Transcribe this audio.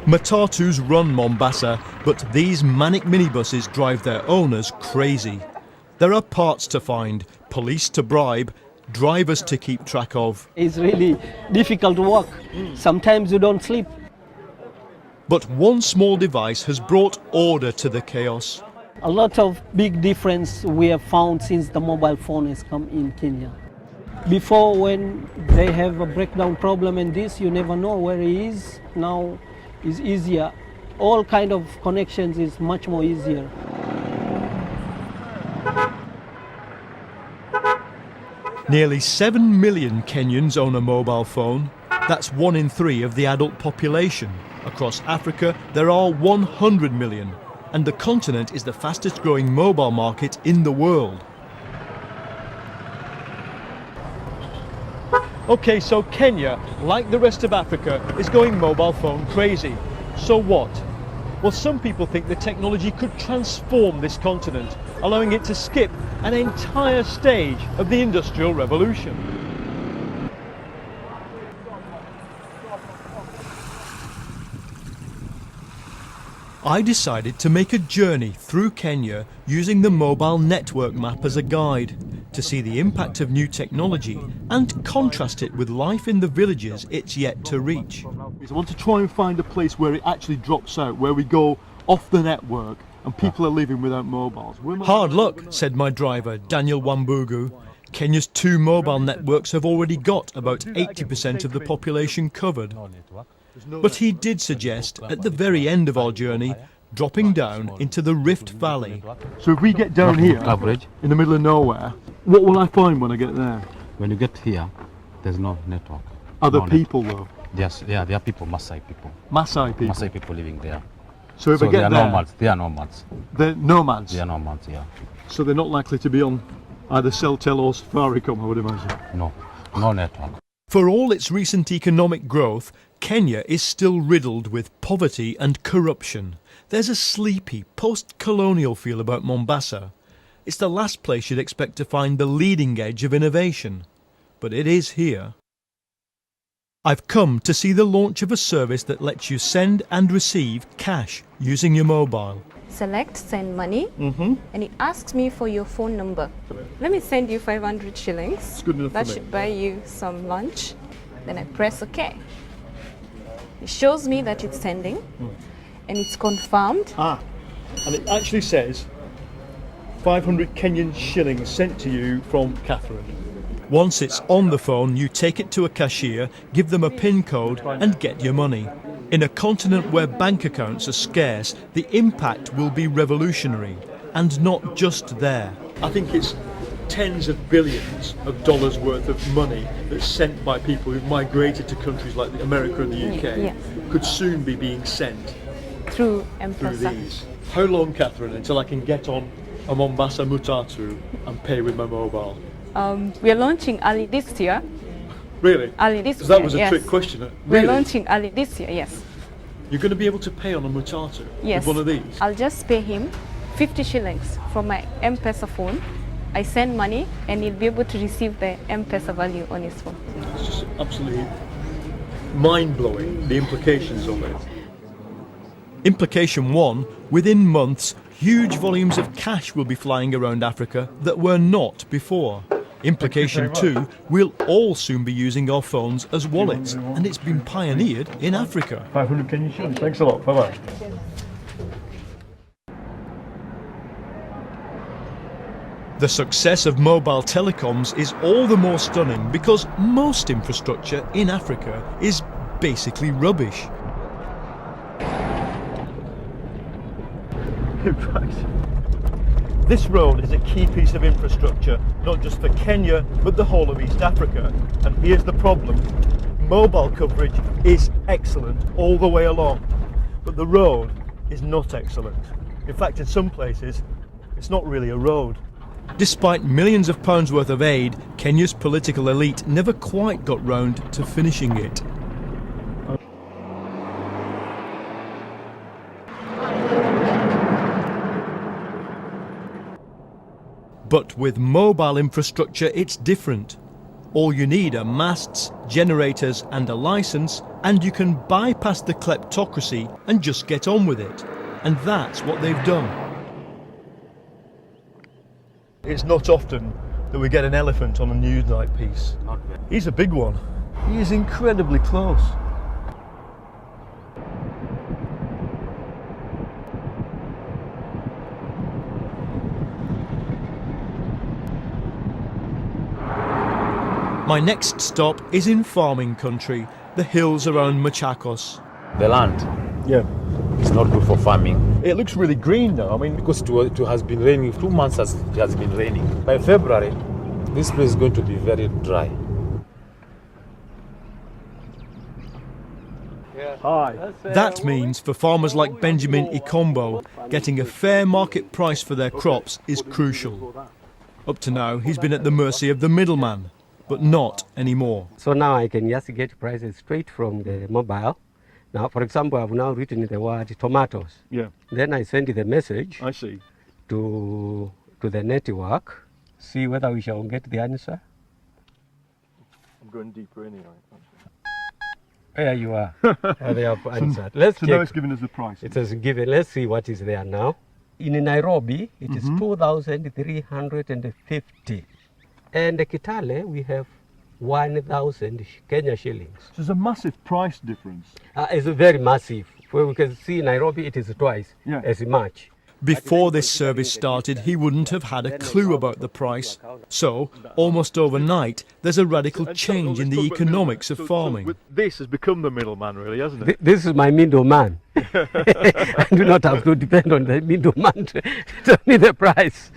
Matatus run Mombasa, but these manic minibuses drive their owners crazy. There are parts to find, police to bribe, drivers to keep track of. It's really difficult to work. Sometimes you don't sleep. But one small device has brought order to the chaos. A lot of big difference we have found since the mobile phone has come in Kenya. Before, when they have a breakdown problem and this, you never know where he is. Now it's easier. All kind of connections is much more easier. Nearly 7 million Kenyans own a mobile phone. That's 1 in 3 of the adult population. Across Africa, there are 100 million, and the continent is the fastest growing mobile market in the world. Okay, so Kenya, like the rest of Africa, is going mobile phone crazy. So what? Well, some people think the technology could transform this continent, allowing it to skip an entire stage of the Industrial Revolution. I decided to make a journey through Kenya using the mobile network map as a guide to see the impact of new technology and contrast it with life in the villages it's yet to reach. I want to try and find a place where it actually drops out, where we go off the network and people are living without mobiles. Hard luck, said my driver, Daniel Wambugu. Kenya's 2 mobile networks have already got about 80% of the population covered. But he did suggest, at the very end of our journey, dropping down into the Rift Valley. So if we get down here, in the middle of nowhere, what will I find when I get there? When you get here, there's no network. Are there people though? Yes, yeah, there are people, Maasai people. Maasai people? Maasai people living there. So if I get there... They are nomads. They're nomads? They are nomads, yeah. So they're not likely to be on either Celtel or Safaricom, I would imagine? No, no network. For all its recent economic growth, Kenya is still riddled with poverty and corruption. There's a sleepy, post-colonial feel about Mombasa. It's the last place you'd expect to find the leading edge of innovation. But it is here. I've come to see the launch of a service that lets you send and receive cash using your mobile. Select send money, and it asks me for your phone number. Let me send you 500 shillings. It's good enough that for me. should buy you some lunch. Then I press OK. It shows me that it's sending, and it's confirmed. And it actually says 500 Kenyan shillings sent to you from Catherine. Once it's on the phone, you take it to a cashier, give them a PIN code and get your money. In a continent where bank accounts are scarce, the impact will be revolutionary, and not just there. I think it's tens of billions of dollars worth of money that's sent by people who've migrated to countries like America and the UK could soon be being sent through M-Pesa. These. How long, Catherine, until I can get on a Mombasa Mutatu and pay with my mobile? We are launching early this year. Really? Early this year, that was a trick question. Really? We're launching early this year, yes. You're going to be able to pay on a Mutatu with one of these? I'll just pay him 50 shillings from my M-Pesa phone. I send money and he'll be able to receive the M-Pesa value on his phone. It's just absolutely mind-blowing, the implications of it. Implication 1, within months, huge volumes of cash will be flying around Africa that were not before. Implication 2, we'll all soon be using our phones as wallets, and it's been pioneered in Africa. 500 Kenyan shillings, thanks a lot, bye-bye. The success of mobile telecoms is all the more stunning because most infrastructure in Africa is basically rubbish. In fact, this road is a key piece of infrastructure, not just for Kenya, but the whole of East Africa. And here's the problem. Mobile coverage is excellent all the way along, but the road is not excellent. In fact, in some places, it's not really a road. Despite millions of pounds worth of aid, Kenya's political elite never quite got round to finishing it. But with mobile infrastructure, it's different. All you need are masts, generators and a licence, and you can bypass the kleptocracy and just get on with it. And that's what they've done. It's not often that we get an elephant on a Newsnight piece. Not very. He's a big one. He is incredibly close. My next stop is in farming country, the hills around Machakos. The land Yeah. is not good for farming It looks really green though. I mean, because it has been raining. 2 months it has been raining. By February, this place is going to be very dry. that means for farmers like Benjamin Ikombo, getting a fair market price for their crops is crucial. Up to now, he's been at the mercy of the middleman, but not anymore. So now I can just get prices straight from the mobile. Now, for example, I've now written the word tomatoes. Yeah, Then I send the message I see. to the network, see whether we shall get the answer. I'm going deeper anyway. There you are. They have answered. Let's So now check. it's giving us the price. It has given. Let's see what is there now. In Nairobi, it is 2,350. And Kitale, we have 1,000 Kenya shillings. So there's a massive price difference. It's very massive. Where we can see Nairobi, it is twice Yeah. as much. Before this service started, he wouldn't have had a clue about the price. So, almost overnight, there's a radical change in the economics of farming. This has become the middleman, really, hasn't it? This is my middleman. I do not have to depend on the middleman to tell me the price.